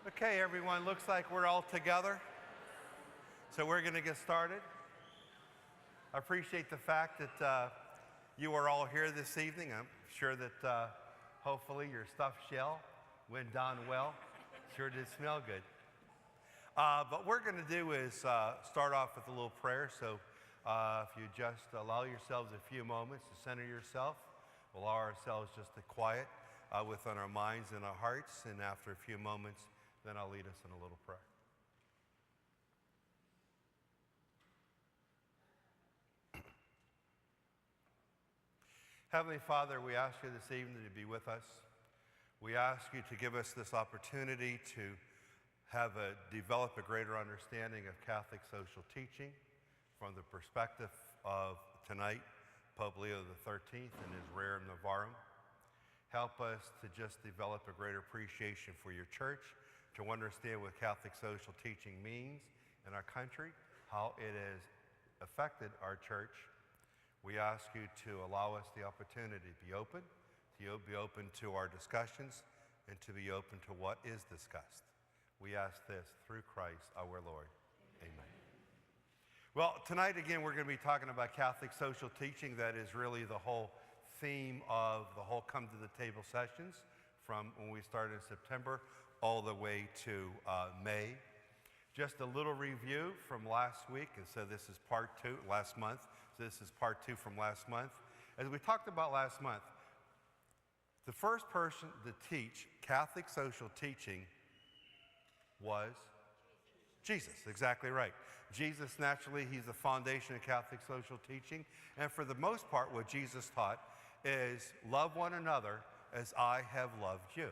Okay, everyone, looks like we're all together. So we're going to get started. I appreciate the fact that you are all here this evening. I'm sure that hopefully your stuffed shell went down well. Sure did smell good. But what we're going to do is start off with a little prayer. So if you just allow yourselves a few moments to center yourself, we'll allow ourselves just to quiet within our minds and our hearts. And after a few moments, then I'll lead us in a little prayer. Heavenly Father, we ask you this evening to be with us. We ask you to give us this opportunity to develop a greater understanding of Catholic social teaching from the perspective of tonight, Pope Leo XIII and his Rerum Novarum. Help us to just develop a greater appreciation for your church, to understand what Catholic social teaching means in our country, how it has affected our church. We ask you to allow us the opportunity to be open to our discussions, and to be open to what is discussed. We ask this through Christ our Lord. Amen. Well, tonight again we're going to be talking about Catholic social teaching. That is really the whole theme of the whole Come to the Table sessions from when we started in September all the way to May. Just a little review from last week, and so this is part two, last month. So this is part two from last month. As we talked about last month, the first person to teach Catholic social teaching was Jesus, exactly right. Jesus, naturally, he's the foundation of Catholic social teaching. And for the most part, what Jesus taught is love one another as I have loved you.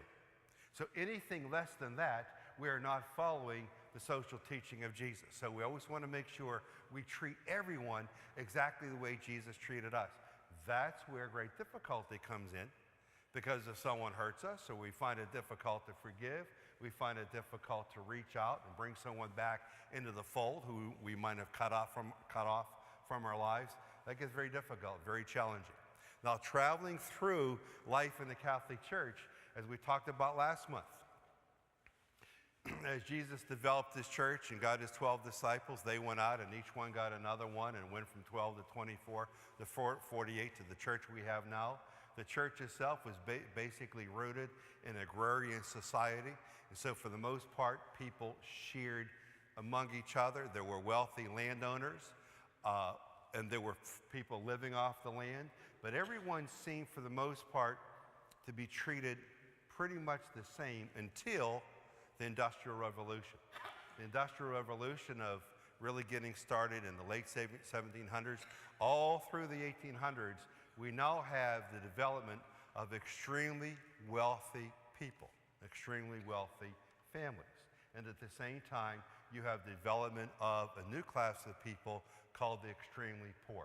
So anything less than that, we are not following the social teaching of Jesus. So we always want to make sure we treat everyone exactly the way Jesus treated us. That's where great difficulty comes in, because if someone hurts us or we find it difficult to forgive, we find it difficult to reach out and bring someone back into the fold who we might have cut off from our lives, that gets very difficult, very challenging. Now, traveling through life in the Catholic Church, as we talked about last month, as Jesus developed his church and got his 12 disciples, they went out and each one got another one and went from 12 to 24 to 48 to the church we have now. The church itself was basically rooted in agrarian society. And so for the most part, people shared among each other. There were wealthy landowners and there were people living off the land. But everyone seemed for the most part to be treated pretty much the same until the Industrial Revolution. The Industrial Revolution of really getting started in the late 1700s, all through the 1800s, we now have the development of extremely wealthy people, extremely wealthy families. And at the same time, you have the development of a new class of people called the extremely poor.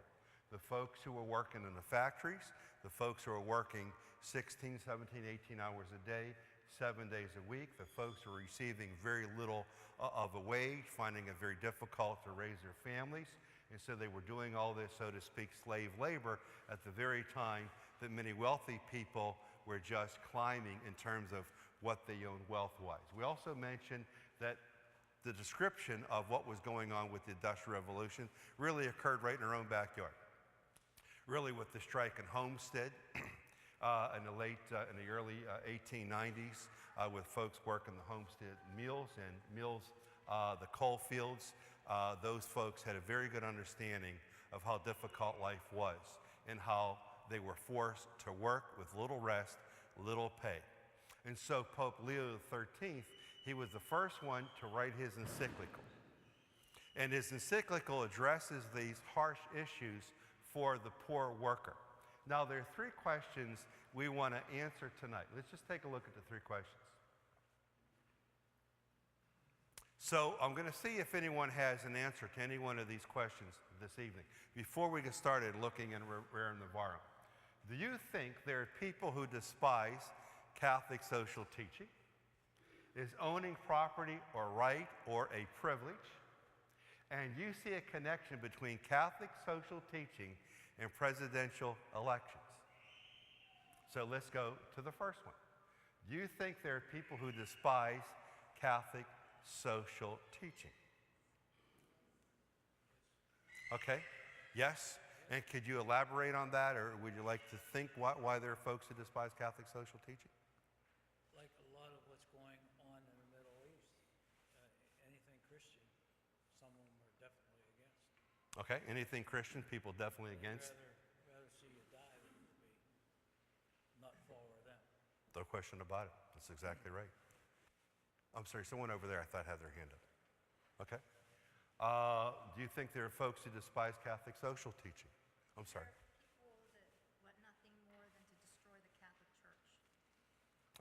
The folks who are working in the factories, the folks who are working 16, 17, 18 hours a day, 7 days a week, the folks who are receiving very little of a wage, finding it very difficult to raise their families. And so they were doing all this, so to speak, slave labor at the very time that many wealthy people were just climbing in terms of what they owned wealth-wise. We also mentioned that the description of what was going on with the Industrial Revolution really occurred right in our own backyard. Really with the strike in Homestead in the early 1890s with folks working the Homestead mills the coal fields. Those folks had a very good understanding of how difficult life was and how they were forced to work with little rest, little pay. And so Pope Leo XIII, he was the first one to write his encyclical. And his encyclical addresses these harsh issues for the poor worker. Now, there are three questions we want to answer tonight. Let's just take a look at the three questions. So I'm going to see if anyone has an answer to any one of these questions this evening. Before we get started looking in Rerum Novarum, do you think there are people who despise Catholic social teaching? Is owning property a right or a privilege? And you see a connection between Catholic social teaching and presidential elections. So let's go to the first one. Do you think there are people who despise Catholic social teaching? Okay, yes? And could you elaborate on that, or would you like to think why there are folks who despise Catholic social teaching? Like a lot of what's going on in the Middle East, anything Christian, some of them are definitely against. Okay, anything Christian, people definitely against? Rather see you die than to be not follow them. No question about it. That's exactly right. I'm sorry, someone over there I thought had their hand up. Okay. Do you think there are folks who despise Catholic social teaching? I'm sorry. People that want nothing more than to destroy the Catholic Church.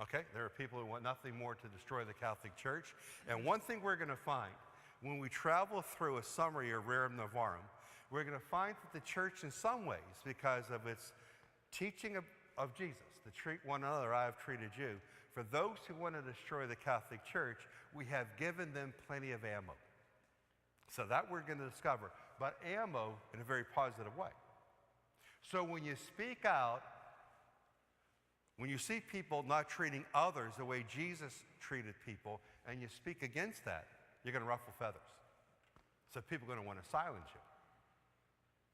Okay, there are people who want nothing more to destroy the Catholic Church. And one thing we're going to find when we travel through a summary of Rerum Novarum, we're going to find that the church in some ways, because of its teaching of Jesus, to treat one another, I have treated you, for those who want to destroy the Catholic Church, we have given them plenty of ammo. So that we're going to discover, but ammo in a very positive way. So when you speak out, when you see people not treating others the way Jesus treated people, and you speak against that, you're going to ruffle feathers. So people are going to want to silence you.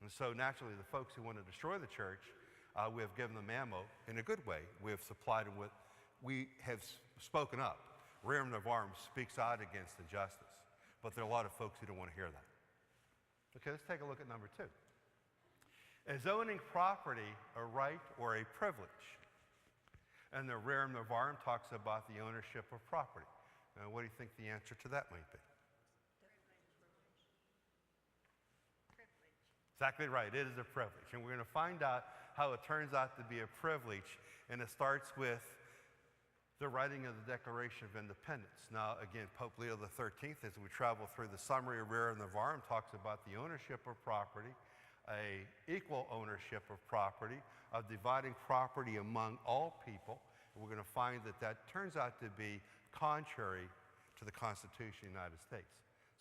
And so naturally, the folks who want to destroy the church, we have given them ammo in a good way. We have supplied them with, we have spoken up. Rerum Novarum speaks out against injustice. But there are a lot of folks who don't want to hear that. Okay, let's take a look at number 2. Is owning property a right or a privilege? And the Rerum Novarum talks about the ownership of property. What do you think the answer to that might be? Privilege. Exactly right, it is a privilege. And we're going to find out how it turns out to be a privilege, and it starts with the writing of the Declaration of Independence. Now, again, Pope Leo XIII, as we travel through the summary of Rerum Novarum, talks about the ownership of property, a equal ownership of property, of dividing property among all people. And we're going to find that that turns out to be contrary to the Constitution of the United States.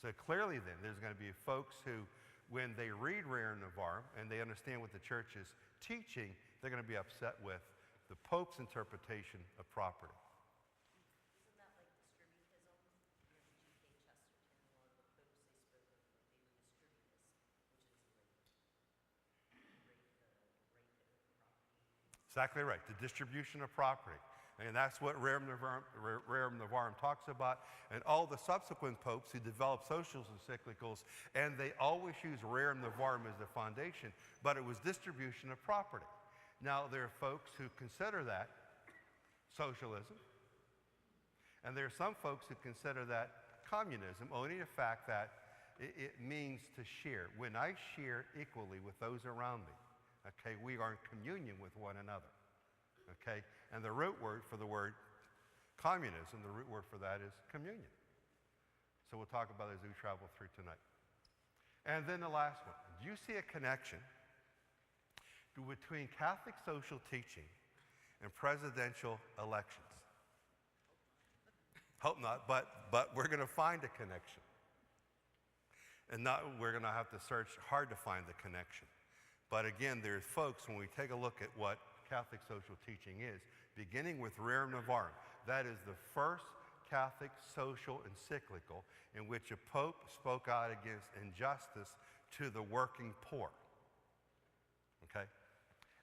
So clearly then, there's going to be folks who, when they read Rerum Novarum and they understand what the church is teaching, they're going to be upset with the Pope's interpretation of property. Isn't that like distributism? G.K. Chesterton, one of the popes, they spoke of what they would distribute this, which is like property. Exactly right, the distribution of property. And that's what Rerum Novarum talks about. And all the subsequent popes who developed social encyclicals, and they always use Rerum Novarum as the foundation, but it was distribution of property. Now, there are folks who consider that socialism, and there are some folks who consider that communism, only the fact that it means to share. When I share equally with those around me, okay, we are in communion with one another, okay? And the root word for the word communism, the root word for that is communion. So we'll talk about it as we travel through tonight. And then the last one, do you see a connection between Catholic social teaching and presidential elections? Hope not, but we're going to find a connection. And we're going to have to search hard to find the connection. But again, there's folks, when we take a look at what Catholic social teaching is, beginning with Rerum Novarum, that is the first Catholic social encyclical in which a pope spoke out against injustice to the working poor. Okay?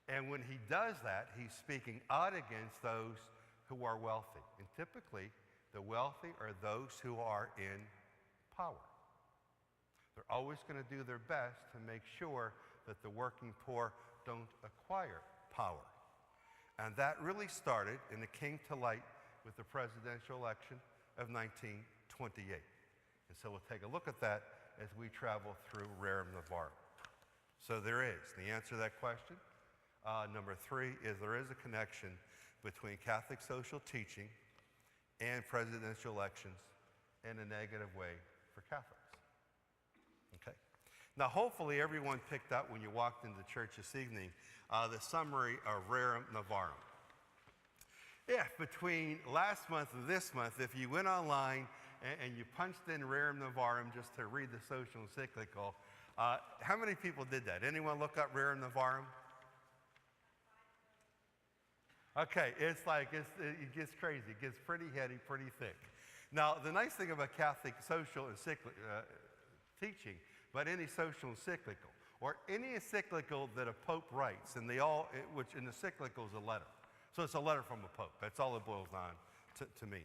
And when he does that, he's speaking out against those who are wealthy. And typically, the wealthy are those who are in power. They're always going to do their best to make sure that the working poor don't acquire power. And that really started, and it came to light with the presidential election of 1928. And so we'll take a look at that as we travel through Rerum Novarum. So there is. The answer to that question, number 3, is there is a connection between Catholic social teaching and presidential elections in a negative way for Catholics. Okay. Now, hopefully everyone picked up when you walked into church this evening the summary of Rerum Novarum. If between last month and this month, if you went online and you punched in Rerum Novarum just to read the social encyclical, how many people did that? Anyone look up Rerum Novarum? Okay, it gets crazy. It gets pretty heady, pretty thick. Now, the nice thing about Catholic social teaching, but any social encyclical, or any encyclical that a pope writes, and which an encyclical is a letter. So it's a letter from a pope. That's all it boils down to me.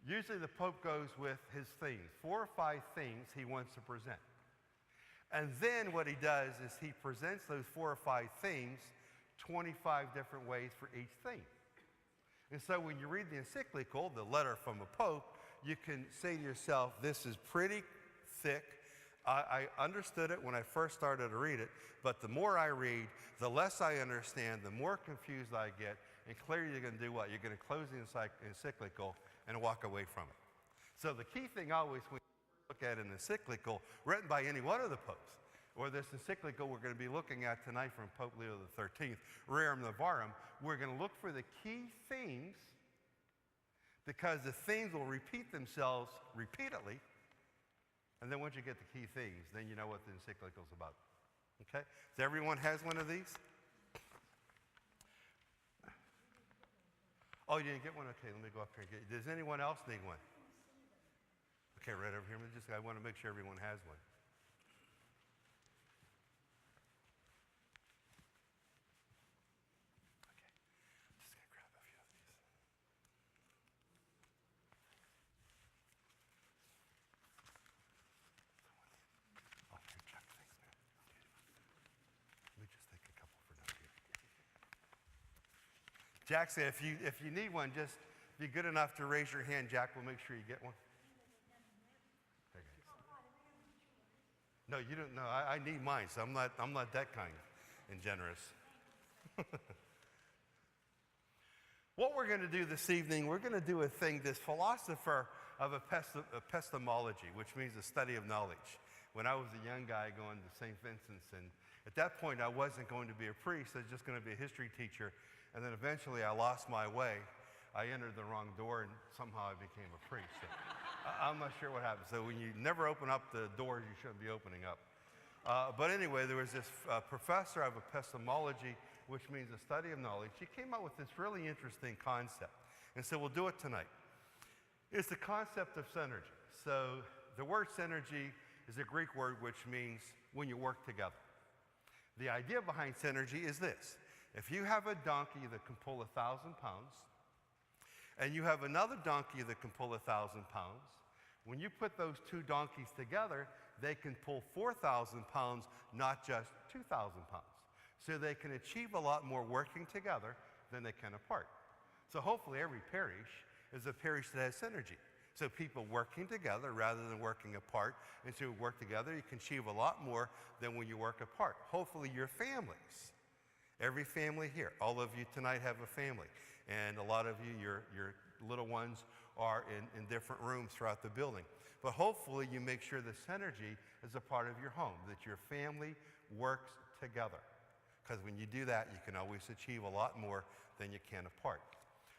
Usually the pope goes with his themes, 4 or 5 themes he wants to present. And then what he does is he presents those 4 or 5 themes 25 different ways for each theme. And so when you read the encyclical, the letter from a pope, you can say to yourself, this is pretty thick. I understood it when I first started to read it, but the more I read, the less I understand, the more confused I get, and clearly you're going to do what? You're going to close the encyclical and walk away from it. So the key thing always when you look at an encyclical written by any one of the popes, or this encyclical we're going to be looking at tonight from Pope Leo XIII, Rerum Novarum, we're going to look for the key themes, because the themes will repeat themselves repeatedly. And then once you get the key themes, then you know what the encyclical is about. Okay? So everyone has one of these? Oh, you didn't get one? Okay, let me go up here and get it. Does anyone else need one? Okay, right over here. I want to make sure everyone has one. Okay. Just going to grab a few of these. Oh, here, check things, man. Okay. Let me just take a couple for now here. Jack said, if you need one, just be good enough to raise your hand. Jack will make sure you get one. Okay. No, you don't. No, I need mine, so I'm not that kind and generous. What we're going to do this evening, we're going to do a thing, this philosopher of epistemology, which means the study of knowledge. When I was a young guy going to St. Vincent's, and at that point I wasn't going to be a priest, I was just going to be a history teacher, and then eventually I lost my way. I entered the wrong door, and somehow I became a priest. So I'm not sure what happened. So when you never open up the doors you shouldn't be opening up. But anyway, there was this professor of epistemology, which means the study of knowledge. He came up with this really interesting concept. And so we'll do it tonight. It's the concept of synergy. So the word synergy is a Greek word which means when you work together. The idea behind synergy is this. If you have a donkey that can pull 1,000 pounds, and you have another donkey that can pull 1,000 pounds, when you put those 2 donkeys together, they can pull 4,000 pounds, not just 2,000 pounds. So they can achieve a lot more working together than they can apart. So hopefully every parish is a parish that has synergy. So people working together rather than working apart. And so you work together, you can achieve a lot more than when you work apart. Hopefully your families, every family here, all of you tonight have a family. And a lot of you, your little ones are in different rooms throughout the building. But hopefully you make sure the synergy is a part of your home, that your family works together. Because when you do that, you can always achieve a lot more than you can apart.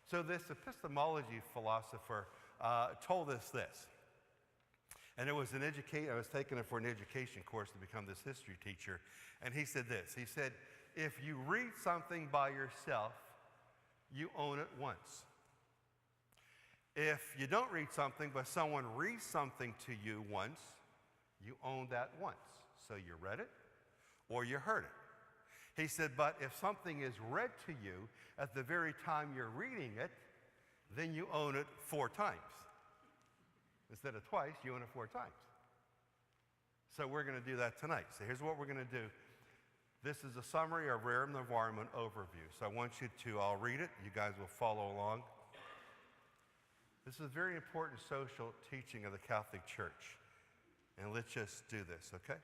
So this epistemology philosopher told us this. And it was I was taking it for an education course to become this history teacher. And he said this. He said, if you read something by yourself, you own it once. If you don't read something, but someone reads something to you once, you own that once. So you read it or you heard it. He said, but if something is read to you at the very time you're reading it, then you own it 4 times. Instead of twice, you own it 4 times. So we're going to do that tonight. So here's what we're going to do. This is a summary of Rerum Novarum, an overview. So I want you to all read it. You guys will follow along. This is a very important social teaching of the Catholic Church. And let's just do this, okay?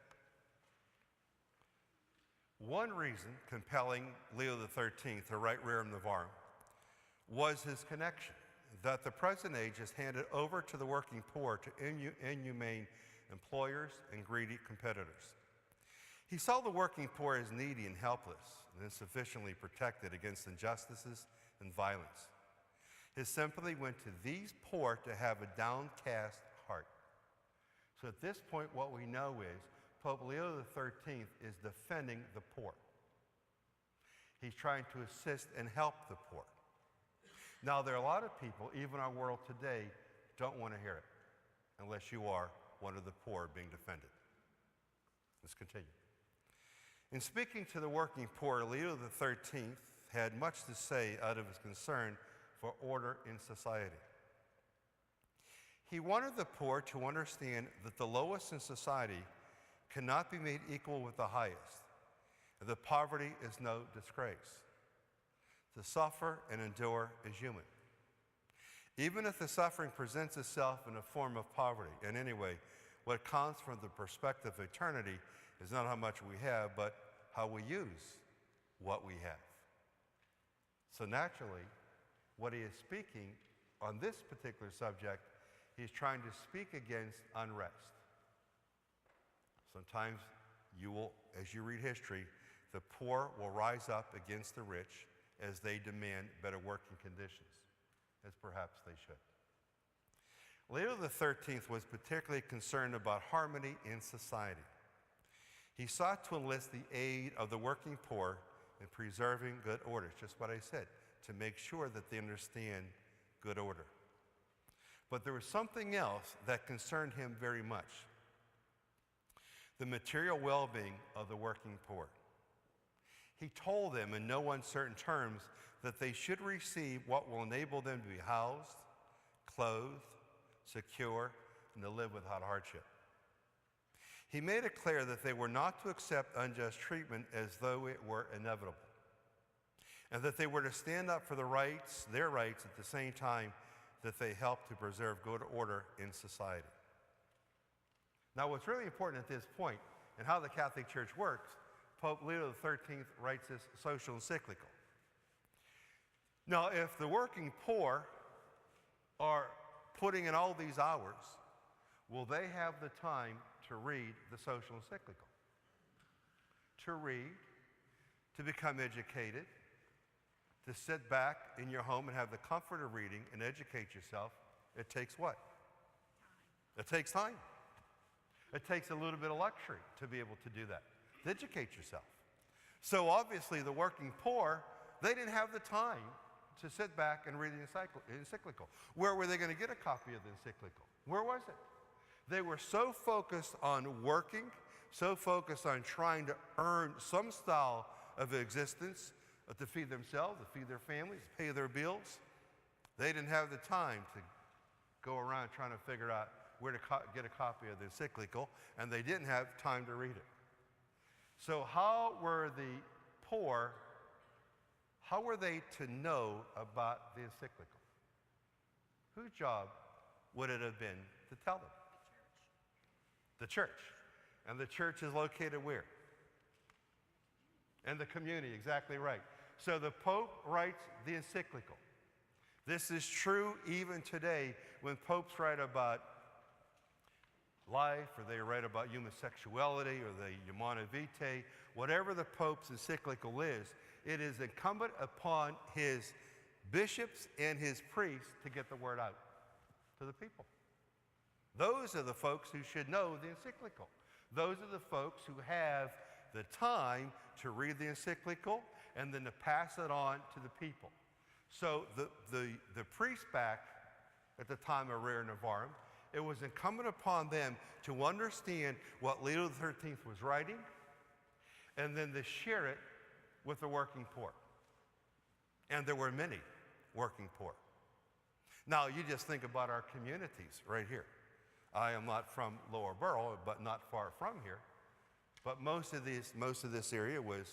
One reason compelling Leo XIII to write Rerum Novarum was his connection that the present age has handed over to the working poor to inhumane employers and greedy competitors. He saw the working poor as needy and helpless and insufficiently protected against injustices and violence. His sympathy went to these poor to have a downcast heart. So at this point, what we know is Pope Leo XIII is defending the poor. He's trying to assist and help the poor. Now, there are a lot of people, even our world today, don't want to hear it unless you are one of the poor being defended. Let's continue. In speaking to the working poor, Leo XIII had much to say out of his concern for order in society. He wanted the poor to understand that the lowest in society cannot be made equal with the highest, and that poverty is no disgrace. To suffer and endure is human. Even if the suffering presents itself in a form of poverty, and anyway, what counts from the perspective of eternity is not how much we have, but how we use what we have. So naturally, what he is speaking on this particular subject, he's trying to speak against unrest. Sometimes you will, as you read history, the poor will rise up against the rich as they demand better working conditions, as perhaps they should. Leo XIII was particularly concerned about harmony in society. He sought to enlist the aid of the working poor in preserving good order, just what I said, to make sure that they understand good order. But there was something else that concerned him very much: the material well-being of the working poor. He told them in no uncertain terms that they should receive what will enable them to be housed, clothed, secure, and to live without hardship. He made it clear that they were not to accept unjust treatment as though it were inevitable, and that they were to stand up for their rights at the same time that they helped to preserve good order in society. Now, what's really important at this point and how the Catholic Church works, Pope Leo XIII writes this social encyclical. Now, if the working poor are putting in all these hours, will they have the time to read the social encyclical? To read, to become educated, to sit back in your home and have the comfort of reading and educate yourself, it takes what? It takes time. It takes a little bit of luxury to be able to do that, to educate yourself. So obviously the working poor, they didn't have the time to sit back and read the encyclical. Where were they going to get a copy of the encyclical? Where was it? They were so focused on working, so focused on trying to earn some style of existence to feed themselves, to feed their families, to pay their bills. They didn't have the time to go around trying to figure out where to get a copy of the encyclical, and they didn't have time to read it. So how were the poor, how were they to know about the encyclical? Whose job would it have been to tell them? The church. And the church is located where? In the community, exactly right. So the Pope writes the encyclical. This is true even today when popes write about life, or they write about human sexuality, or the Humanae Vitae, whatever the Pope's encyclical is, it is incumbent upon his bishops and his priests to get the word out to the people. Those are the folks who should know the encyclical. Those are the folks who have the time to read the encyclical and then to pass it on to the people. So the priests back at the time of Rerum Novarum, it was incumbent upon them to understand what Leo XIII was writing and then to share it with the working poor. And there were many working poor. Now, you just think about our communities right here. I am not from Lower Borough, but not far from here. But most of this area was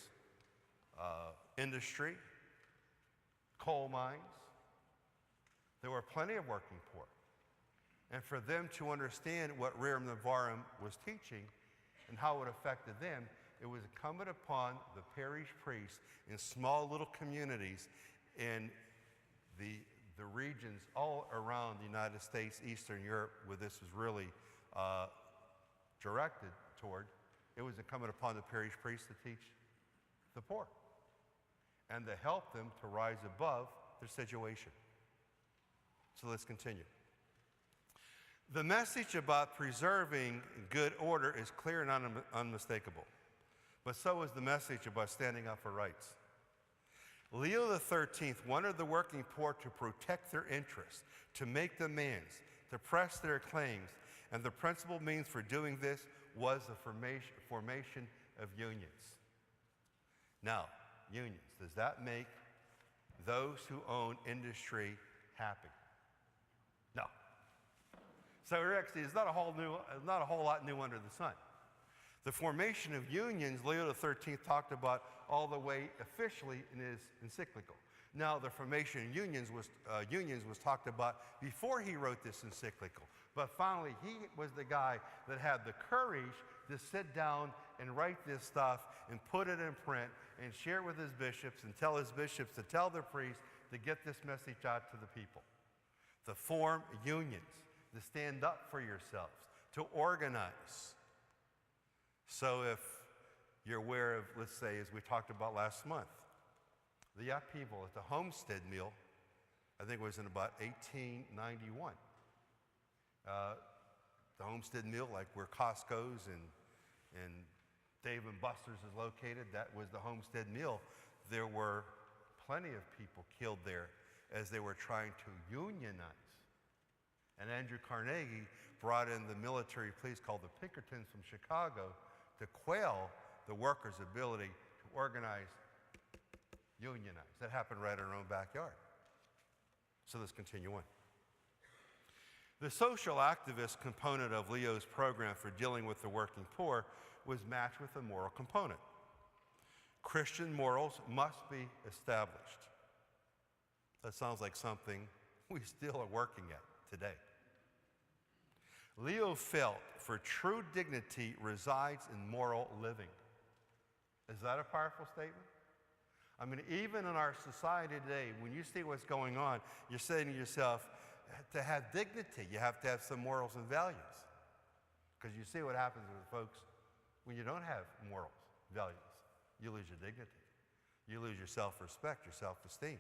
industry, coal mines. There were plenty of working poor. And for them to understand what Rerum Novarum was teaching and how it affected them, it was incumbent upon the parish priests in small little communities in the regions all around the United States, Eastern Europe, where this was really directed toward. It was incumbent upon the parish priests to teach the poor and to help them to rise above their situation. So let's continue. The message about preserving good order is clear and unmistakable, but so is the message about standing up for rights. Leo XIII wanted the working poor to protect their interests, to make demands, to press their claims, and the principal means for doing this was the formation of unions. Now, unions, does that make those who own industry happy? No. So actually, there's not a whole lot new under the sun. The formation of unions, Leo XIII talked about all the way officially in his encyclical. Now, the formation of unions was talked about before he wrote this encyclical. But finally, he was the guy that had the courage to sit down and write this stuff and put it in print and share it with his bishops and tell his bishops to tell their priests to get this message out to the people. To form unions, to stand up for yourselves, to organize. So if you're aware of, let's say, as we talked about last month, the upheaval at the Homestead Mill, I think it was in about 1891. The Homestead Mill, like where Costco's and Dave & Buster's is located, that was the Homestead Mill. There were plenty of people killed there as they were trying to unionize. And Andrew Carnegie brought in the military police called the Pinkertons from Chicago to quell the workers' ability to organize, unionize. That happened right in our own backyard. So let's continue on. The social activist component of Leo's program for dealing with the working poor was matched with a moral component. Christian morals must be established. That sounds like something we still are working at today. Leo felt for true dignity resides in moral living. Is that a powerful statement? I mean, even in our society today, when you see what's going on, you're saying to yourself, to have dignity, you have to have some morals and values. Because you see what happens with folks when you don't have morals, values. You lose your dignity. You lose your self-respect, your self-esteem.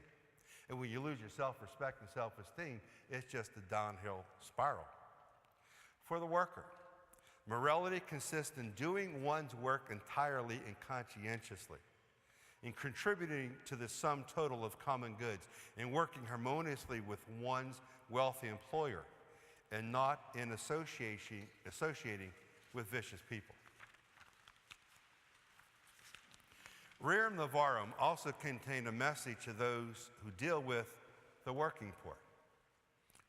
And when you lose your self-respect and self-esteem, it's just a downhill spiral. For the worker, morality consists in doing one's work entirely and conscientiously, in contributing to the sum total of common goods, and working harmoniously with one's wealthy employer, and not in associating with vicious people. Rerum Novarum also contained a message to those who deal with the working poor.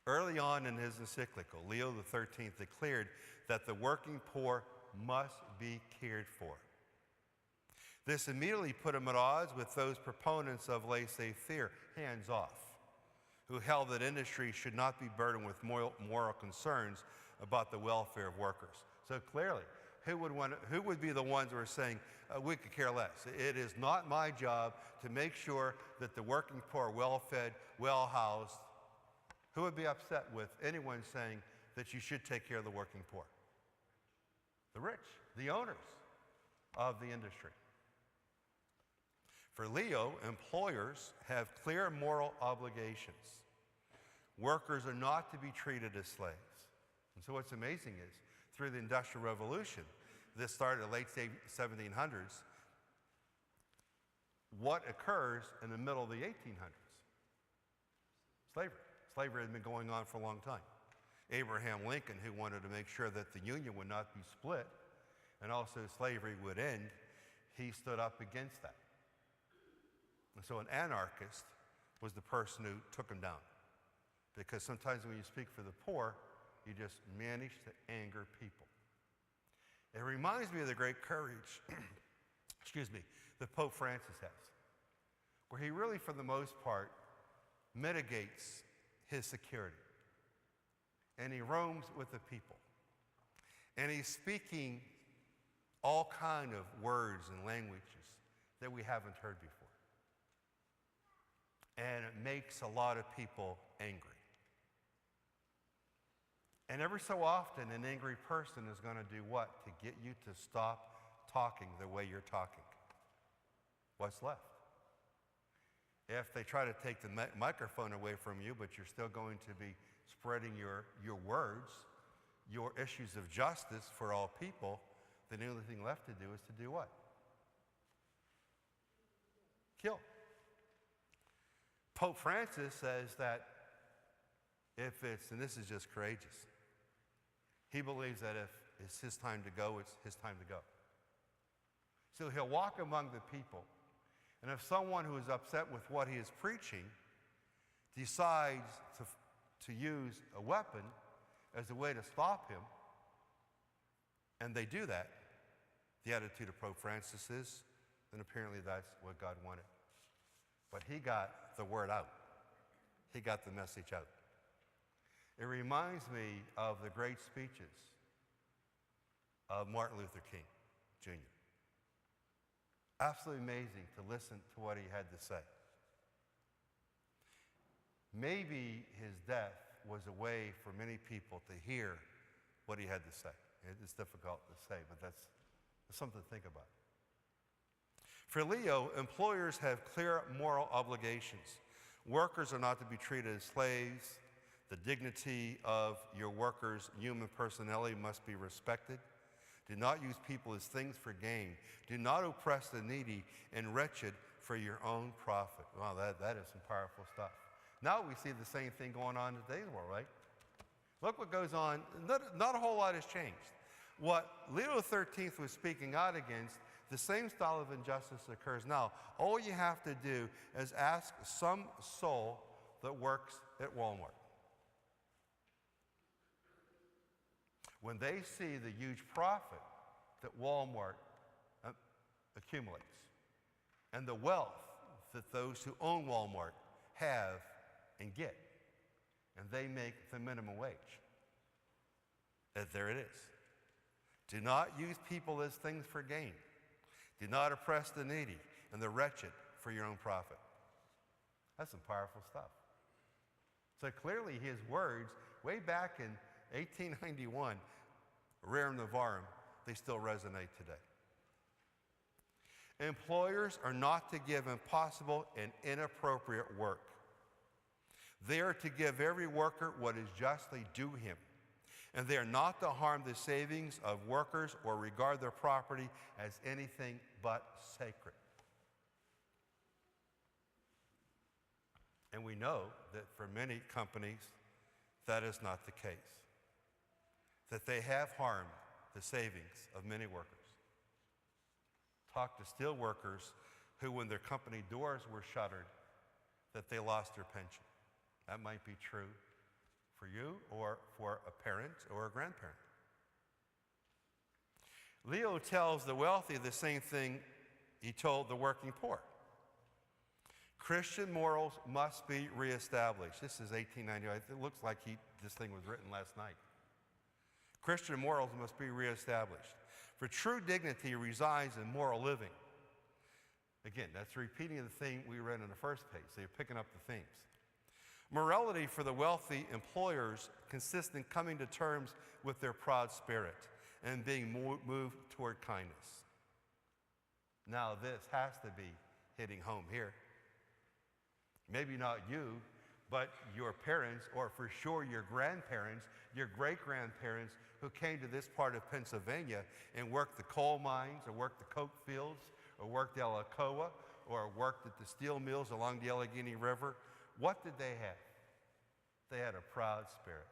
Early on in his encyclical, Leo XIII declared that the working poor must be cared for. This immediately put him at odds with those proponents of laissez-faire, hands off, who held that industry should not be burdened with moral concerns about the welfare of workers. So clearly, who would be the ones who are saying, we could care less? It is not my job to make sure that the working poor are well-fed, well-housed. Who would be upset with anyone saying that you should take care of the working poor? The rich, the owners of the industry. For Leo, employers have clear moral obligations. Workers are not to be treated as slaves. And so what's amazing is, through the Industrial Revolution, this started in the late 1700s, what occurs in the middle of the 1800s? Slavery. Slavery had been going on for a long time. Abraham Lincoln, who wanted to make sure that the Union would not be split and also slavery would end, he stood up against that. And so an anarchist was the person who took him down. Because sometimes when you speak for the poor, you just manage to anger people. It reminds me of the great courage, that Pope Francis has, where he really, for the most part, mitigates his security. And he roams with the people. And he's speaking all kind of words and languages that we haven't heard before. And it makes a lot of people angry. And every so often, an angry person is going to do what? To get you to stop talking the way you're talking. What's left? If they try to take the microphone away from you, but you're still going to be spreading your words, your issues of justice for all people, then the only thing left to do is to do what? Kill. Pope Francis says that if it's, and this is just courageous, he believes that if it's his time to go, it's his time to go. So he'll walk among the people, and if someone who is upset with what he is preaching decides to use a weapon as a way to stop him, and they do that, the attitude of Pope Francis is, then apparently that's what God wanted. But he got the word out. He got the message out. It reminds me of the great speeches of Martin Luther King, Jr. Absolutely amazing to listen to what he had to say. Maybe his death was a way for many people to hear what he had to say. It's difficult to say, but that's something to think about. For Leo, employers have clear moral obligations. Workers are not to be treated as slaves. The dignity of your workers' human personality must be respected. Do not use people as things for gain. Do not oppress the needy and wretched for your own profit. Wow, that is some powerful stuff. Now we see the same thing going on in today's world, right? Look what goes on. Not a whole lot has changed. What Leo XIII was speaking out against, the same style of injustice occurs now. All you have to do is ask some soul that works at Walmart. When they see the huge profit that Walmart accumulates and the wealth that those who own Walmart have and get, and they make the minimum wage, there it is. Do not use people as things for gain. Do not oppress the needy and the wretched for your own profit. That's some powerful stuff. So clearly his words, way back in 1891, Rerum Novarum, they still resonate today. Employers are not to give impossible and inappropriate work. They are to give every worker what is justly due him. And they are not to harm the savings of workers or regard their property as anything but sacred. And we know that for many companies, that is not the case. That they have harmed the savings of many workers. Talk to steel workers who, when their company doors were shuttered, that they lost their pension. That might be true for you or for a parent or a grandparent. Leo tells the wealthy the same thing he told the working poor. Christian morals must be reestablished. This is 1890. It looks like this thing was written last night. Christian morals must be reestablished. For true dignity resides in moral living. Again, that's repeating the thing we read in the first page. So you're picking up the themes. Morality for the wealthy employers consists in coming to terms with their proud spirit and being moved toward kindness. Now this has to be hitting home here. Maybe not you, but your parents, or for sure your grandparents, your great-grandparents who came to this part of Pennsylvania and worked the coal mines or worked the coke fields or worked the Alcoa or worked at the steel mills along the Allegheny River. What did they have? They had a proud spirit.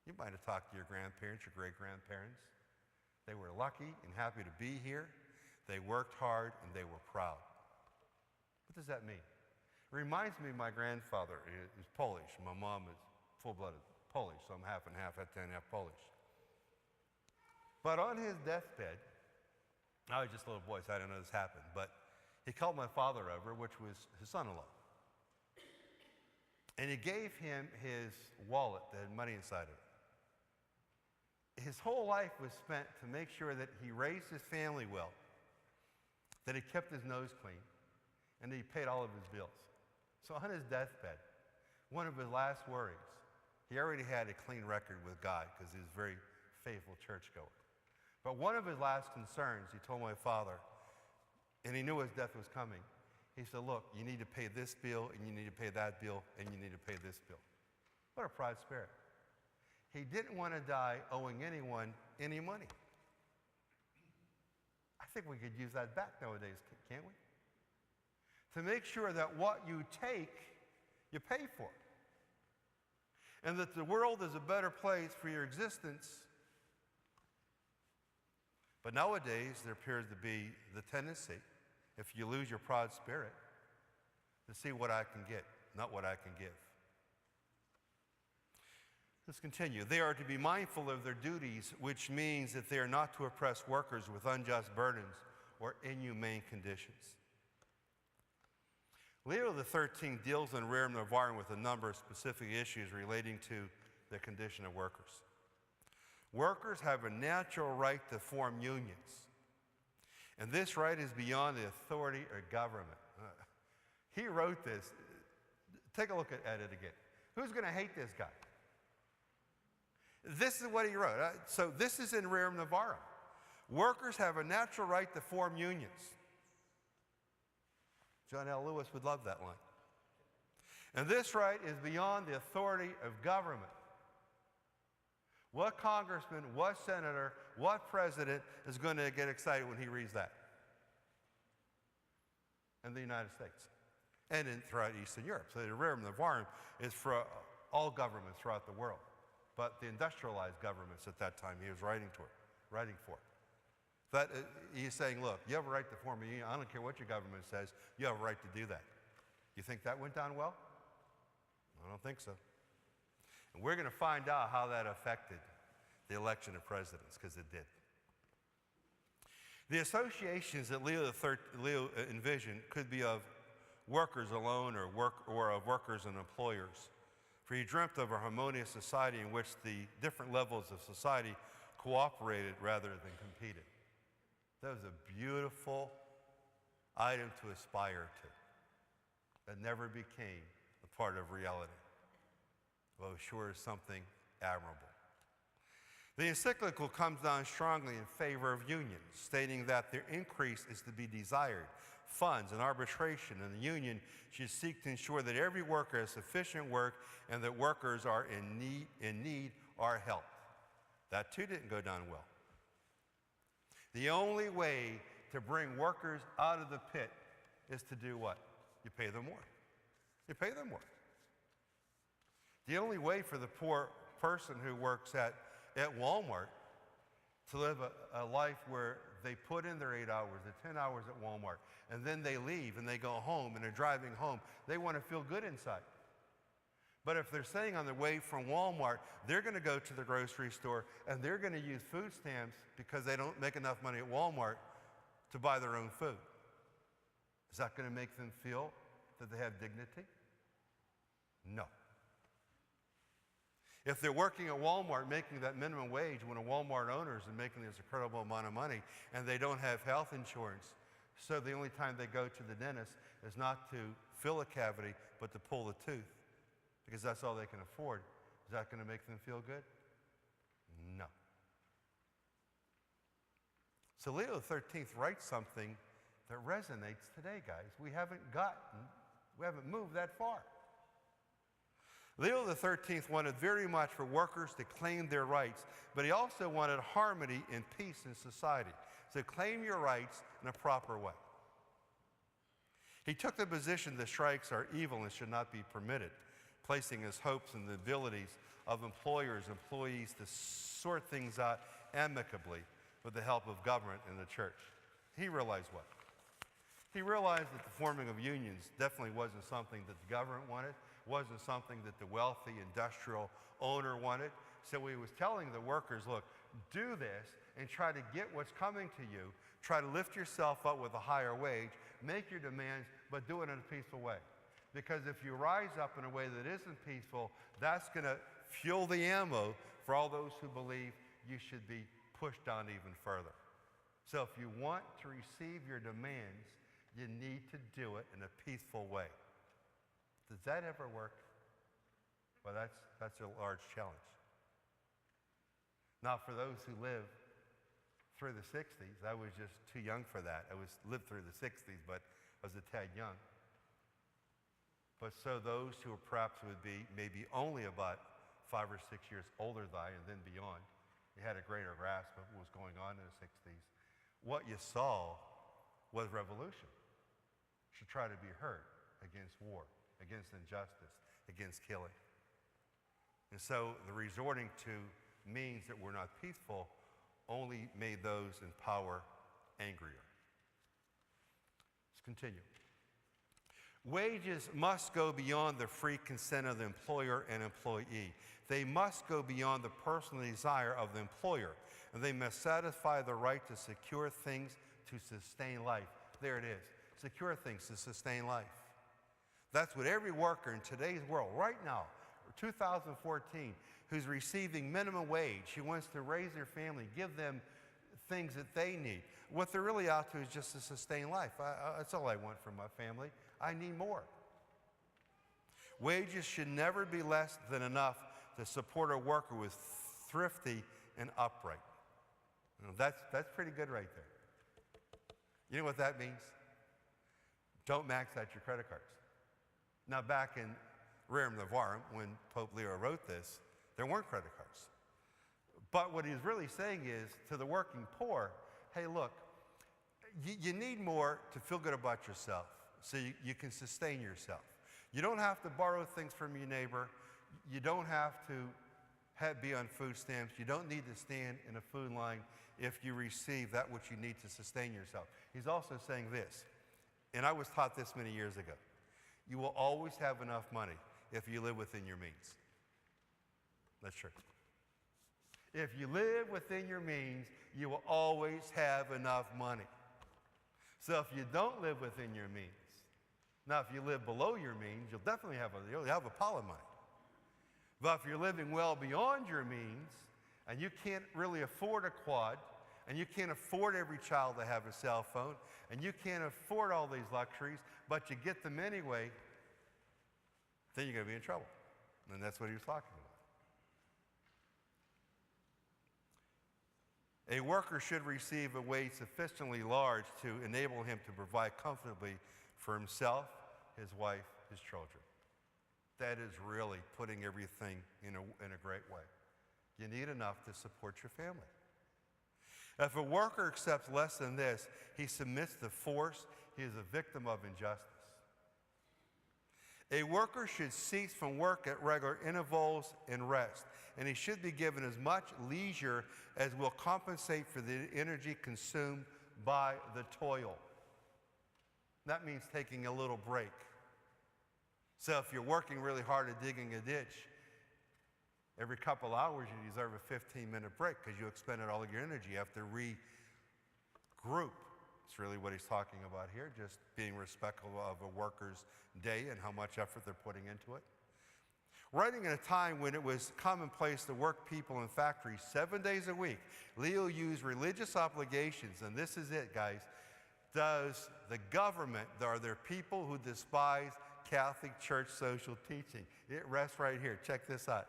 You might have talked to your grandparents, your great-grandparents. They were lucky and happy to be here. They worked hard and they were proud. What does that mean? It reminds me of my grandfather. He's Polish. My mom is full-blooded Polish, so I'm half and half, half Polish. But on his deathbed, I was just a little boy, so I didn't know this happened, but he called my father over, which was his son-in-law. And he gave him his wallet that had money inside of it. His whole life was spent to make sure that he raised his family well, that he kept his nose clean, and that he paid all of his bills. So on his deathbed, one of his last worries, he already had a clean record with God because he was a very faithful churchgoer. But one of his last concerns, he told my father, and he knew his death was coming, he said, look, you need to pay this bill, and you need to pay that bill, and you need to pay this bill. What a proud spirit. He didn't want to die owing anyone any money. I think we could use that back nowadays, can't we? To make sure that what you take, you pay for. and that the world is a better place for your existence. But nowadays, there appears to be the tendency, if you lose your proud spirit, to see what I can get, not what I can give. Let's continue. They are to be mindful of their duties, which means that they are not to oppress workers with unjust burdens or inhumane conditions. Leo XIII deals in Rerum Novarum with a number of specific issues relating to the condition of workers. Workers have a natural right to form unions, and this right is beyond the authority of government. He wrote this. Take a look at it again. Who's going to hate this guy? This is what he wrote. So this is in Rerum Novarum. Workers have a natural right to form unions. John L. Lewis would love that line. And this right is beyond the authority of government. What congressman, what senator, what president is going to get excited when he reads that? In the United States and throughout Eastern Europe. So the Rerum Novarum is for all governments throughout the world, but the industrialized governments at that time he was writing for. That, he's saying, look, you have a right to form a union. I don't care what your government says. You have a right to do that. You think that went down well? I don't think so. And we're going to find out how that affected the election of presidents, because it did. The associations that Leo envisioned could be of workers alone or of workers and employers. For he dreamt of a harmonious society in which the different levels of society cooperated rather than competed. That was a beautiful item to aspire to. That never became a part of reality. Well, it sure is something admirable. The encyclical comes down strongly in favor of unions, stating that their increase is to be desired, funds and arbitration, and the union should seek to ensure that every worker has sufficient work and that workers are in need are helped. That too didn't go down well. The only way to bring workers out of the pit is to do what? You pay them more. You pay them more. The only way for the poor person who works at Walmart to live a life where they put in their 8 hours, the 10 hours at Walmart, and then they leave and they go home and they're driving home, they want to feel good inside. But if they're staying on their way from Walmart, they're going to go to the grocery store and they're going to use food stamps because they don't make enough money at Walmart to buy their own food. Is that going to make them feel that they have dignity? No. If they're working at Walmart making that minimum wage when a Walmart owner is making this incredible amount of money and they don't have health insurance, so the only time they go to the dentist is not to fill a cavity but to pull the tooth because that's all they can afford, is that going to make them feel good? No. So Leo XIII writes something that resonates today, guys. We haven't moved that far. Leo XIII wanted very much for workers to claim their rights, but he also wanted harmony and peace in society. So claim your rights in a proper way. He took the position that strikes are evil and should not be permitted, placing his hopes in the abilities of employers and employees to sort things out amicably with the help of government and the church. He realized what? He realized that the forming of unions definitely wasn't something that the government wanted, wasn't something that the wealthy industrial owner wanted. So he was telling the workers, look, do this and try to get what's coming to you. Try to lift yourself up with a higher wage, make your demands, but do it in a peaceful way. Because if you rise up in a way that isn't peaceful, that's going to fuel the ammo for all those who believe you should be pushed down even further. So if you want to receive your demands, you need to do it in a peaceful way. Does that ever work? Well, that's a large challenge. Now, for those who lived through the 60s, I was just too young for that. I lived through the 60s, but I was a tad young. But so those who perhaps would be maybe only about 5 or 6 years older than I and then beyond, they had a greater grasp of what was going on in the 60s. What you saw was revolution. Should try to be heard against war, against injustice, against killing. And so the resorting to means that were not peaceful only made those in power angrier. Let's continue. Wages must go beyond the free consent of the employer and employee. They must go beyond the personal desire of the employer, and they must satisfy the right to secure things to sustain life. There it is. Secure things to sustain life. That's what every worker in today's world, right now, 2014, who's receiving minimum wage, who wants to raise their family, give them things that they need. What they're really out to is just to sustain life. That's all I want from my family. I need more. Wages should never be less than enough to support a worker who is thrifty and upright. You know, that's pretty good right there. You know what that means? Don't max out your credit cards. Now, back in Rerum Novarum, when Pope Leo wrote this, there weren't credit cards. But what he's really saying is to the working poor, hey, look, you need more to feel good about yourself so you can sustain yourself. You don't have to borrow things from your neighbor. You don't have to be on food stamps. You don't need to stand in a food line if you receive that which you need to sustain yourself. He's also saying this, and I was taught this many years ago. You will always have enough money if you live within your means. That's true. If you live within your means, you will always have enough money. So if you don't live within your means, now if you live below your means, you'll definitely have a pile of money. But if you're living well beyond your means, and you can't really afford a quad, and you can't afford every child to have a cell phone, and you can't afford all these luxuries, but you get them anyway, then you're going to be in trouble. And that's what he was talking about. A worker should receive a wage sufficiently large to enable him to provide comfortably for himself, his wife, his children. That is really putting everything in a great way. You need enough to support your family. If a worker accepts less than this, he submits to force. He is a victim of injustice. A worker should cease from work at regular intervals and rest, and he should be given as much leisure as will compensate for the energy consumed by the toil. That means taking a little break. So if you're working really hard at digging a ditch, every couple hours you deserve a 15-minute break because you expended all of your energy. You have to regroup. It's really what he's talking about here, just being respectful of a worker's day and how much effort they're putting into it. Writing in a time when it was commonplace to work people in factories 7 days a week, Leo used religious obligations, and this is it, guys. Does the government, are there people who despise Catholic Church social teaching? It rests right here. Check this out.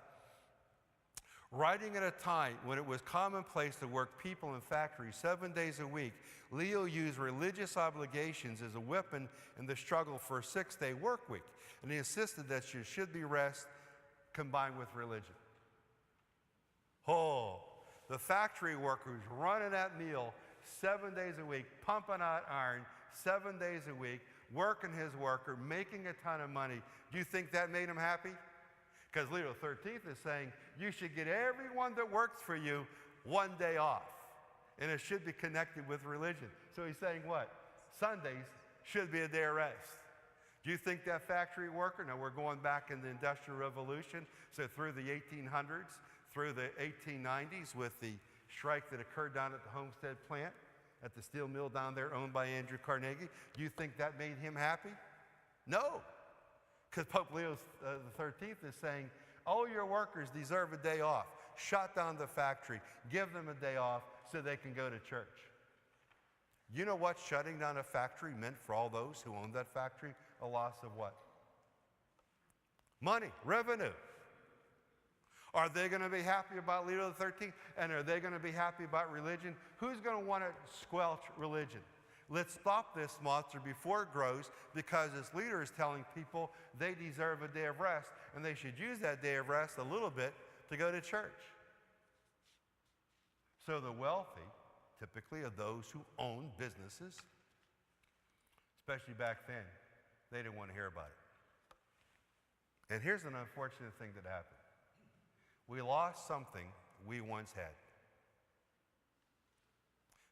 Writing at a time when it was commonplace to work people in factories 7 days a week, Leo used religious obligations as a weapon in the struggle for a 6-day work week, and he insisted that there should be rest combined with religion. Oh, the factory workers running that mill 7 days a week, pumping out iron 7 days a week, working his worker, making a ton of money. Do you think that made him happy? Because Leo XIII is saying you should get everyone that works for you 1 day off. And it should be connected with religion. So he's saying what? Sundays should be a day of rest. Do you think that factory worker, now we're going back in the Industrial Revolution, so through the 1800s, through the 1890s with the strike that occurred down at the Homestead plant, at the steel mill down there owned by Andrew Carnegie, do you think that made him happy? No. Because Pope Leo XIII is saying, all your workers deserve a day off. Shut down the factory. Give them a day off so they can go to church. You know what shutting down a factory meant for all those who owned that factory? A loss of what? Money, revenue. Are they going to be happy about Leo XIII? And are they going to be happy about religion? Who's going to want to squelch religion? Let's stop this monster before it grows, because this leader is telling people they deserve a day of rest, and they should use that day of rest a little bit to go to church. So the wealthy typically are those who own businesses, especially back then. They didn't want to hear about it. And here's an unfortunate thing that happened. We lost something we once had.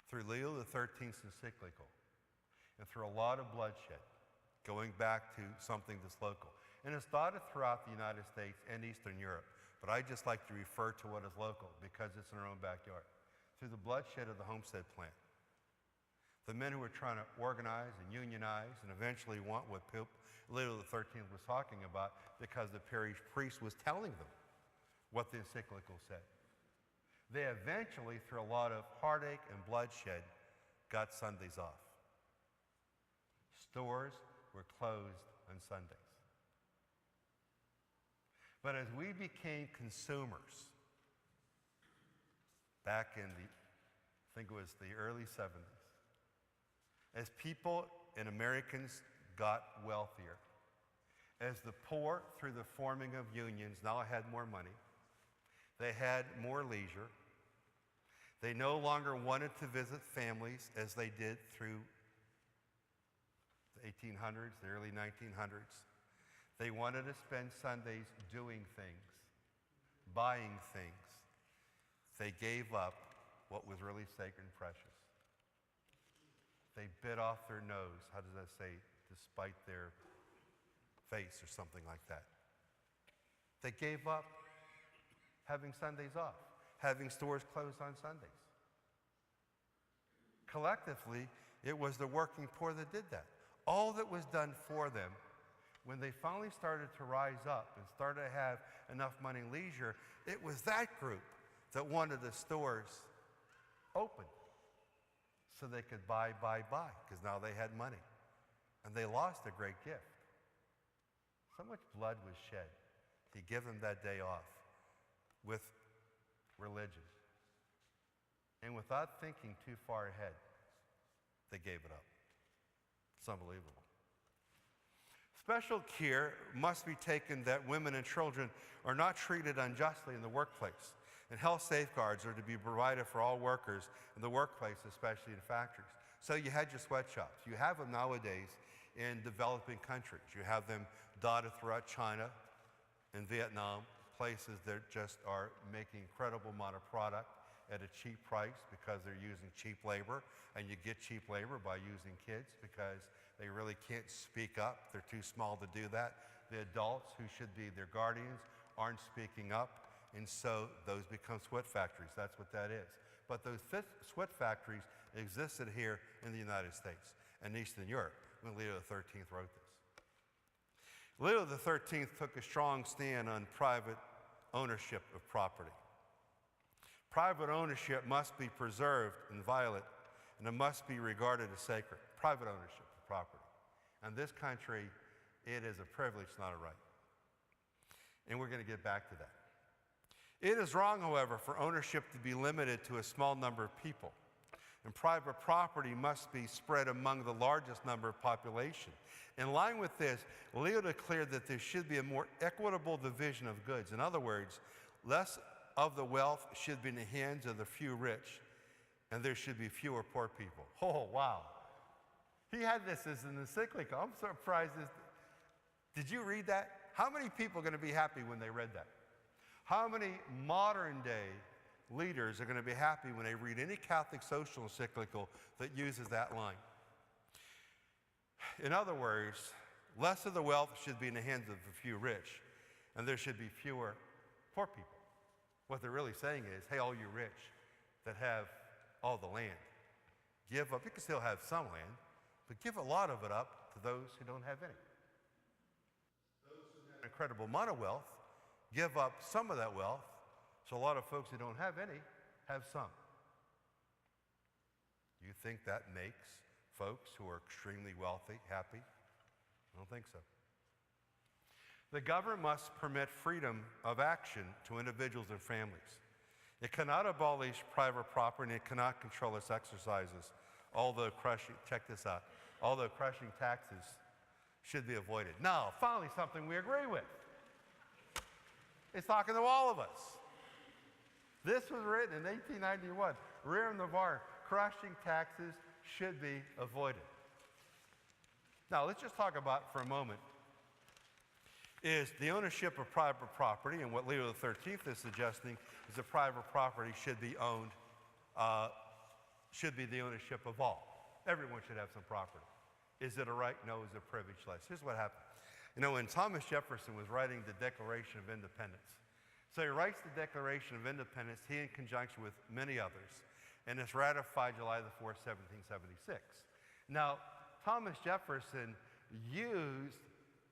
Through Leo XIII's encyclical, and through a lot of bloodshed, going back to something that's local. And it's dotted throughout the United States and Eastern Europe, but I just like to refer to what is local because it's in our own backyard. Through the bloodshed of the Homestead Plan. The men who were trying to organize and unionize and eventually want what Pope Leo XIII was talking about because the parish priest was telling them what the encyclical said. They eventually, through a lot of heartache and bloodshed, got Sundays off. Stores were closed on Sundays. But as we became consumers, back in the, I think it was the early 70s, as people and Americans got wealthier, as the poor, through the forming of unions, now had more money, they had more leisure, they no longer wanted to visit families as they did through the 1800s, the early 1900s. They wanted to spend Sundays doing things, buying things. They gave up what was really sacred and precious. They bit off their nose, how does that say, despite their face or something like that. They gave up having Sundays off, having stores closed on Sundays. Collectively, it was the working poor that did that. All that was done for them, when they finally started to rise up and started to have enough money and leisure, it was that group that wanted the stores open so they could buy, because now they had money. And they lost a great gift. So much blood was shed to give them that day off with religion. And without thinking too far ahead, they gave it up. It's unbelievable. Special care must be taken that women and children are not treated unjustly in the workplace, and health safeguards are to be provided for all workers in the workplace, especially in factories. So you had your sweatshops. You have them nowadays in developing countries. You have them dotted throughout China and Vietnam, places that just are making incredible amount of product at a cheap price because they're using cheap labor, and you get cheap labor by using kids because they really can't speak up. They're too small to do that. The adults who should be their guardians aren't speaking up, and so those become sweat factories. That's what that is. But those sweat factories existed here in the United States and Eastern Europe when Leo XIII wrote this. Leo XIII took a strong stand on private ownership of property. Private ownership must be preserved inviolate, and it must be regarded as sacred. Private ownership of property. In this country, it is a privilege, not a right. And we're going to get back to that. It is wrong, however, for ownership to be limited to a small number of people. And private property must be spread among the largest number of population. In line with this, Leo declared that there should be a more equitable division of goods. In other words, less of the wealth should be in the hands of the few rich, and there should be fewer poor people. Oh, wow. He had this as an encyclical. I'm surprised. Did you read that? How many people are going to be happy when they read that? How many modern day leaders are going to be happy when they read any Catholic social encyclical that uses that line? In other words, less of the wealth should be in the hands of a few rich, and there should be fewer poor people. What they're really saying is, hey, all you rich that have all the land, give up. You can still have some land, but give a lot of it up to those who don't have any. Those who have an incredible amount of wealth, give up some of that wealth, so a lot of folks who don't have any have some. You think that makes folks who are extremely wealthy happy? I don't think so. The government must permit freedom of action to individuals and families. It cannot abolish private property, and it cannot control its exercises, although crushing, check this out, although crushing taxes should be avoided. Now, finally something we agree with. It's talking to all of us. This was written in 1891. Rear Navarre, crushing taxes should be avoided. Now, let's just talk about for a moment. is the ownership of private property, and what Leo XIII is suggesting is that private property should be owned, should be the ownership of all. Everyone should have some property. Is it a right? No. Is it a privilege? Less. Here's what happened. You know, when Thomas Jefferson was writing the Declaration of Independence, so he writes the Declaration of Independence, he in conjunction with many others, and it's ratified July the 4th, 1776. Now, Thomas Jefferson used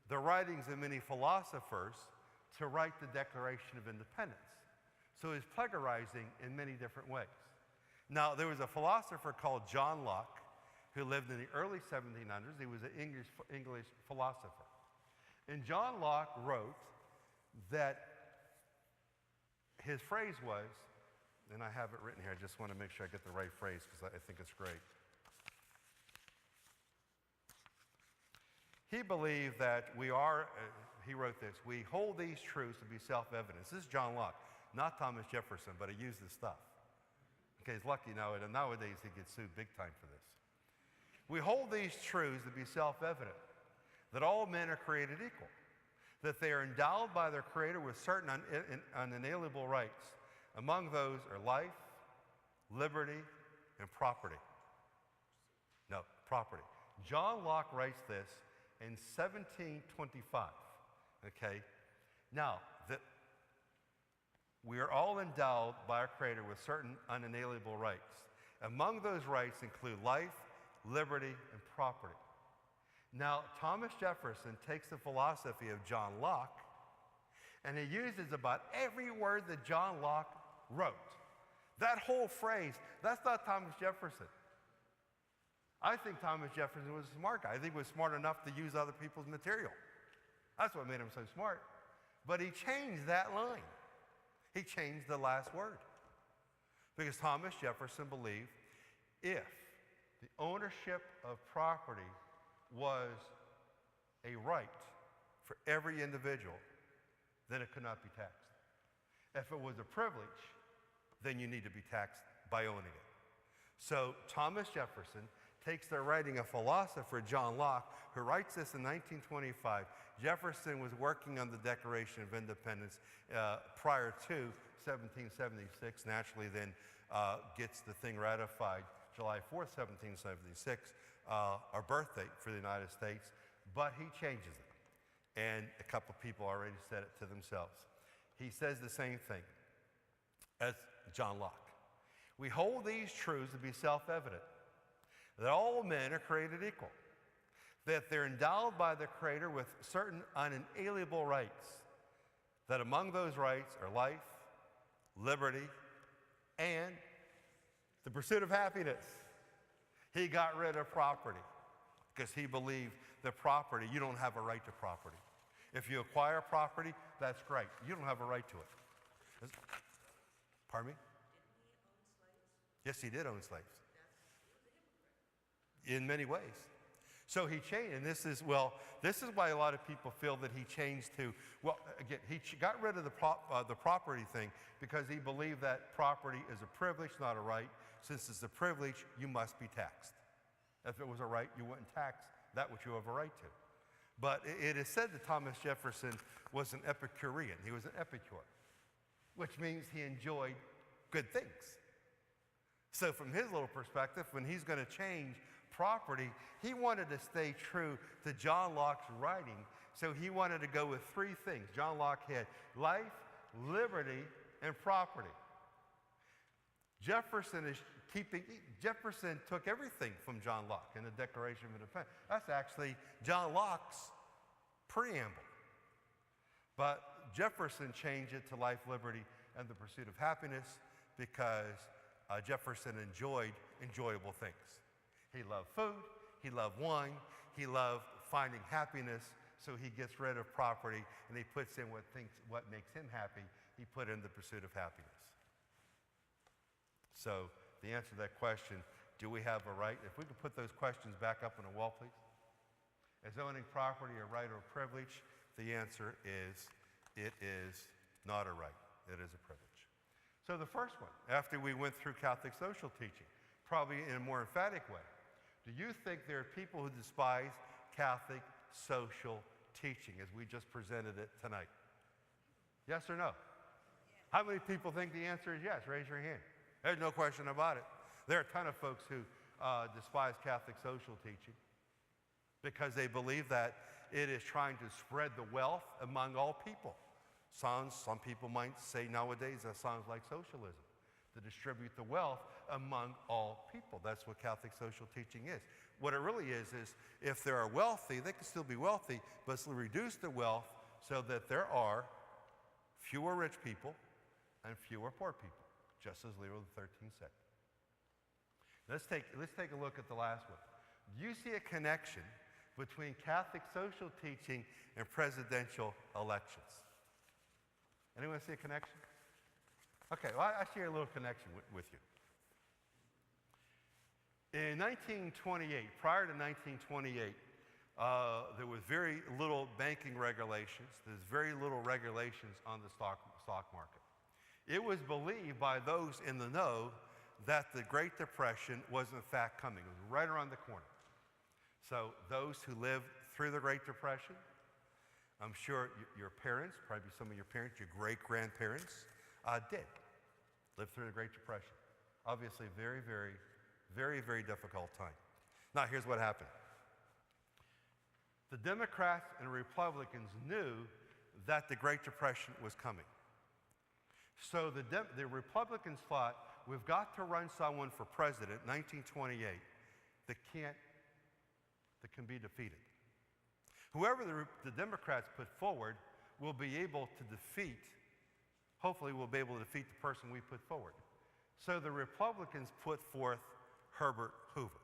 the writings of many philosophers to write the Declaration of Independence. So he's plagiarizing in many different ways. Now, there was a philosopher called John Locke who lived in the early 1700s. He was an English philosopher. And John Locke wrote that his phrase was, and I have it written here, I just want to make sure I get the right phrase because I think it's great. He believed that he wrote this, we hold these truths to be self-evident. This is John Locke, not Thomas Jefferson, but he used this stuff. Okay, he's lucky now, and nowadays he gets sued big time for this. We hold these truths to be self-evident, that all men are created equal, that they are endowed by their Creator with certain unalienable rights. Among those are life, liberty, and property. No, property. John Locke writes this in 1725, okay? Now, that we are all endowed by our Creator with certain unalienable rights. Among those rights include life, liberty, and property. Now, Thomas Jefferson takes the philosophy of John Locke, and he uses about every word that John Locke wrote. That whole phrase, that's not Thomas Jefferson. I think Thomas Jefferson was a smart guy. I think he was smart enough to use other people's material. That's what made him so smart. But he changed that line. He changed the last word. Because Thomas Jefferson believed if the ownership of property was a right for every individual, then it could not be taxed. If it was a privilege, then you need to be taxed by owning it. So Thomas Jefferson takes the writing of philosopher John Locke, who writes this in 1925. Jefferson was working on the Declaration of Independence prior to 1776, naturally then gets the thing ratified July 4th, 1776, our birth date for the United States, but he changes it. And a couple people already said it to themselves. He says the same thing as John Locke. We hold these truths to be self-evident, that all men are created equal, that they're endowed by the Creator with certain unalienable rights, that among those rights are life, liberty, and the pursuit of happiness. He got rid of property because he believed that property, you don't have a right to property. If you acquire property, that's great. You don't have a right to it. Pardon me? Yes, he did own slaves. In many ways. So he changed, and this is why a lot of people feel that he changed to, well, again, he got rid of the property thing because he believed that property is a privilege, not a right. Since it's a privilege, you must be taxed. If it was a right, you wouldn't tax that which you have a right to. But it is said that Thomas Jefferson was an Epicurean. He was an epicure, which means he enjoyed good things. So from his little perspective, when he's going to change property, he wanted to stay true to John Locke's writing. So he wanted to go with three things. John Locke had life, liberty, and property. Jefferson took everything from John Locke in the Declaration of Independence. That's actually John Locke's preamble. But Jefferson changed it to life, liberty, and the pursuit of happiness because Jefferson enjoyed enjoyable things. He loved food, he loved wine, he loved finding happiness, so he gets rid of property and he puts in what makes him happy. He put in the pursuit of happiness. So the answer to that question, do we have a right? If we could put those questions back up on the wall, please. Is owning property a right or a privilege? The answer is, it is not a right. It is a privilege. So the first one, after we went through Catholic social teaching, probably in a more emphatic way, do you think there are people who despise Catholic social teaching as we just presented it tonight? Yes or no? How many people think the answer is yes? Raise your hand. There's no question about it. There are a ton of folks who despise Catholic social teaching because they believe that it is trying to spread the wealth among all people. Some people might say nowadays that sounds like socialism, to distribute the wealth among all people. That's what Catholic social teaching is. What it really is if they are wealthy, they can still be wealthy, but it's to reduce the wealth so that there are fewer rich people and fewer poor people, just as Leo XIII said. Let's take a look at the last one. Do you see a connection between Catholic social teaching and presidential elections? Anyone see a connection? Okay, well, I share a little connection with you. In 1928, prior to 1928, there was very little banking regulations. There's very little regulations on the stock market. It was believed by those in the know that the Great Depression was in fact coming. It was right around the corner. So those who lived through the Great Depression, I'm sure your parents, probably some of your parents, your great-grandparents, did live through the Great Depression. Obviously, very, very, very, very difficult time. Now, here's what happened. The Democrats and Republicans knew that the Great Depression was coming. So the Republicans thought, we've got to run someone for president, 1928, that can be defeated. Whoever the Democrats put forward will be able to defeat, hopefully we'll be able to defeat the person we put forward. So the Republicans put forth Herbert Hoover.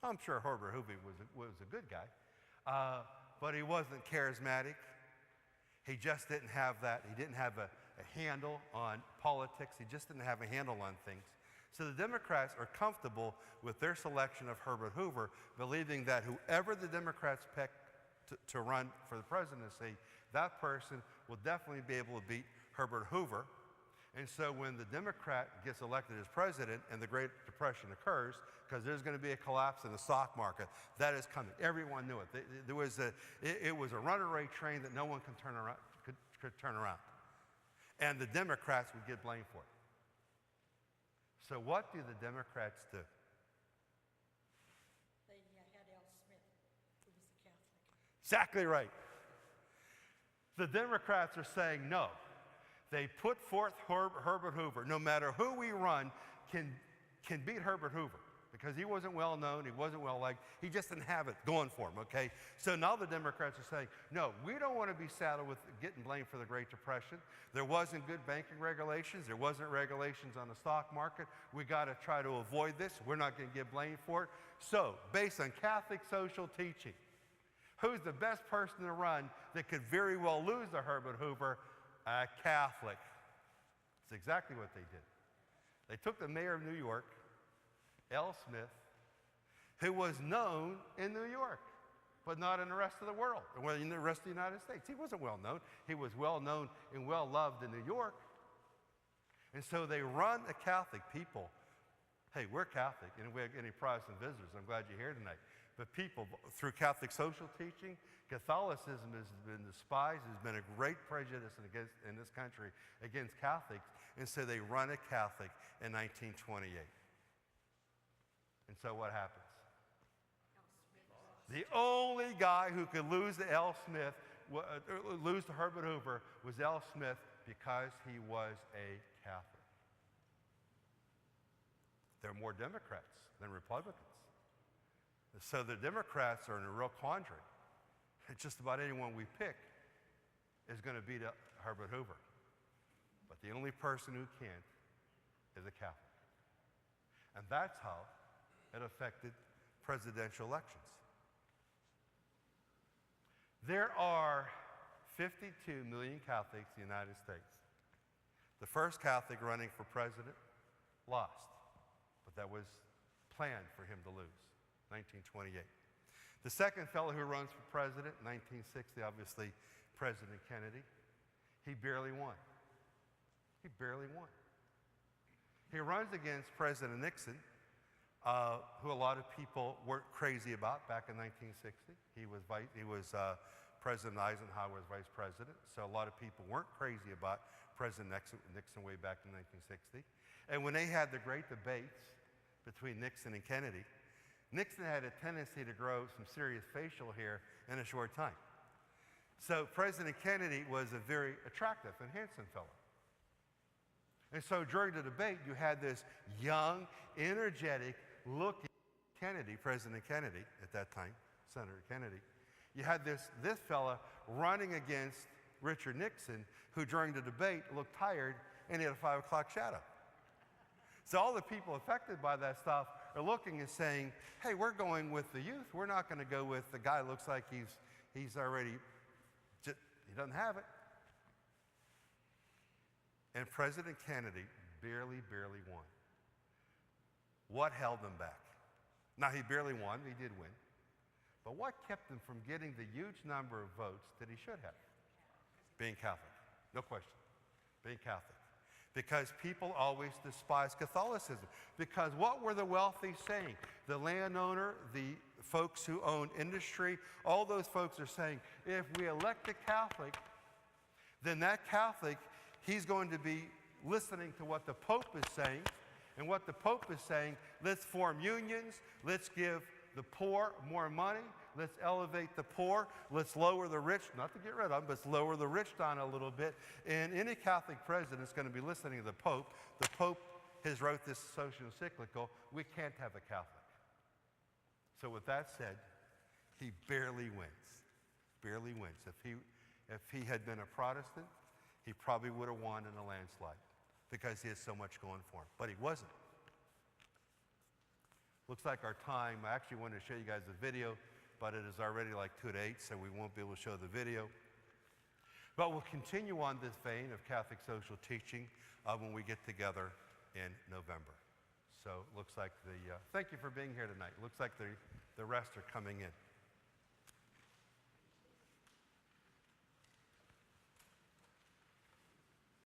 I'm sure Herbert Hoover was a good guy, but he wasn't charismatic. He just didn't have that. He didn't have a handle on politics. He just didn't have a handle on things. So the Democrats are comfortable with their selection of Herbert Hoover, believing that whoever the Democrats pick to run for the presidency, that person will definitely be able to beat Herbert Hoover. And so when the Democrat gets elected as president and the Great Depression occurs, because there's going to be a collapse in the stock market, that is coming. Everyone knew it. It was a runaway train that no one could turn around. And the Democrats would get blamed for it. So what do the Democrats do? They had Al Smith, who was a Catholic. Exactly right. The Democrats are saying no. They put forth Herbert Hoover. No matter who we run can beat Herbert Hoover because he wasn't well known, he wasn't well liked, he just didn't have it going for him, okay? So now the Democrats are saying, no, we don't want to be saddled with getting blamed for the Great Depression. There wasn't good banking regulations, there wasn't regulations on the stock market. We got to try to avoid this. We're not going to get blamed for it. So, based on Catholic social teaching, who's the best person to run that could very well lose to Herbert Hoover? A Catholic. That's exactly what they did. They took the mayor of New York, L. Smith, who was known in New York, but not in the rest of the world, or in the rest of the United States. He wasn't well known. He was well known and well loved in New York. And so they run a Catholic. People, hey, we're Catholic, and we have any Protestant visitors. I'm glad you're here tonight. But people, through Catholic social teaching, Catholicism has been despised. There's been a great prejudice in this country against Catholics, and so they run a Catholic in 1928. And so what happens? The only guy who could lose to lose to Herbert Hoover was L. Smith because he was a Catholic. There are more Democrats than Republicans. So the Democrats are in a real quandary. Just about anyone we pick is going to beat up Herbert Hoover. But the only person who can't is a Catholic. And that's how it affected presidential elections. There are 52 million Catholics in the United States. The first Catholic running for president lost, but that was planned for him to lose, 1928. The second fellow who runs for president, 1960, obviously President Kennedy, he barely won. He barely won. He runs against President Nixon, who a lot of people weren't crazy about back in 1960. He was President Eisenhower was vice president, so a lot of people weren't crazy about President Nixon way back in 1960. And when they had the great debates between Nixon and Kennedy, Nixon had a tendency to grow some serious facial hair in a short time. So President Kennedy was a very attractive and handsome fellow. And so during the debate, you had this young, energetic looking Kennedy, President Kennedy at that time, Senator Kennedy. You had this fella running against Richard Nixon, who during the debate looked tired and he had a 5 o'clock shadow. So all the people affected by that stuff are looking and saying, hey, we're going with the youth. We're not going to go with the guy who looks like he's already, he doesn't have it. And President Kennedy barely won. What held him back? Now, he barely won. He did win. But what kept him from getting the huge number of votes that he should have? Being Catholic. No question. Being Catholic. Because people always despise Catholicism. Because what were the wealthy saying? The landowner, the folks who own industry, all those folks are saying, if we elect a Catholic, then that Catholic, he's going to be listening to what the Pope is saying. And what the Pope is saying, let's form unions, let's give the poor more money, let's elevate the poor, let's lower the rich, not to get rid of them, but let's lower the rich down a little bit. And any Catholic president is going to be listening to the Pope. The Pope has wrote this social encyclical, we can't have a Catholic. So with that said, he barely wins. Barely wins. If he had been a Protestant, he probably would have won in a landslide because he has so much going for him. But he wasn't. Looks like our time, I actually wanted to show you guys a video, but it is already like 2 to 8, so we won't be able to show the video. But we'll continue on this vein of Catholic social teaching when we get together in November. So it looks like thank you for being here tonight. Looks like the rest are coming in.